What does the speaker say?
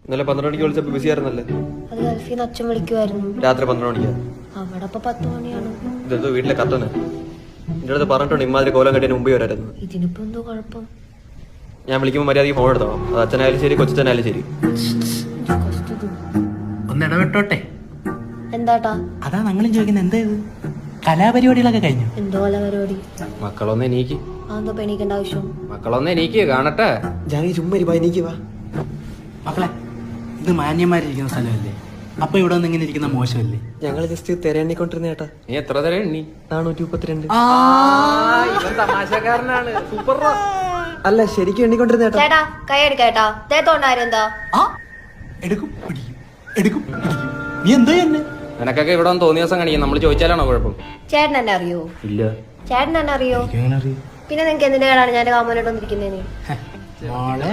ഇന്നലെ 12 മണിക്ക് വിളിച്ചപ്പോ ബിസി ആയിരുന്നല്ലേ? അത് ഗൾഫിൽ നിന്ന് അച്ഛൻ വിളിക്കുമായിരുന്നു. രാത്രി 12 മണിക്കാ? അവിടെ ഇപ്പൊ 10 മണിയാണ്. ഇതെന്തോ വീട്ടിലെ കത്തന്നെ? എന്റെ അടുത്ത് പറഞ്ഞിട്ടുണ്ട് ഇമാതിരി കോലം കെട്ടിന് മുമ്പേ വരായിരുന്നു. ഇതിനിപ്പോ എന്തോ കുഴപ്പം? ഞാൻ വിളിക്കുമ്പോൾ മര്യാദയ്ക്ക് ഫോൺ എടുത്തോ. അത് അച്ഛനായാലും ശരി കൊച്ചനായാലും ശരി. ഒന്ന് ഇടപെട്ടോട്ടെ. എന്താട്ടാ? അതാ ഞങ്ങളും ചോദിക്കുന്നത്, എന്താ ഇത് കലാപരിപാടികളൊക്കെ കഴിഞ്ഞു? എന്തോ കലാപരിപാടി? മക്കളൊന്ന് എണീക്ക്. അതെന്തോ എണീക്കേണ്ട ആവശ്യം? മക്കളൊന്ന് എണീക്ക് കാണട്ടെ. ജാനി ചുമ്മാ എണീക്ക് വാ. മക്കളെ, ഇത് മാന്യന്മാരിരിക്കുന്ന സ്ഥലമല്ലേ, അപ്പൊ ഇവിടെ വന്ന് ഇങ്ങനെ ഇരിക്കുന്ന മോശമല്ലേ? ഞങ്ങള് ജസ്റ്റ് തിരയെണ്ണിക്കൊണ്ടിരുന്ന ചേട്ടാ. നീ എത്ര തരം എണ്ണി? 432. തമാശക്കാരനാണ്. സൂപ്പർ. അല്ല ശരിക്കും എണ്ണിക്കൊണ്ടിരുന്ന ചേട്ടാ. ചേട്ടാ കൈ എടുക്കേട്ടാ. തേത്തോണ്ടാരെന്താ? എടുക്കും പിടിക്കും, എടുക്കും പിടിക്കും. നീ എന്താ തന്നെ? നിനക്കൊക്കെ ഇവിടെ വന്ന് തോന്നിയ ദിവസം കാണിക്കും. നമ്മൾ ചോദിച്ചാലാണോ കുഴപ്പം? ചേട്ടൻ എന്നെ അറിയോ? ഇല്ല. ചേട്ടൻ എന്നെ അറിയോ? എങ്ങനെ അറിയും? പിന്നെ നിനക്ക് എന്തിനാണ് ഞാൻ കാമോനായിട്ട് വന്നിരിക്കുന്നതിന്? മോളെ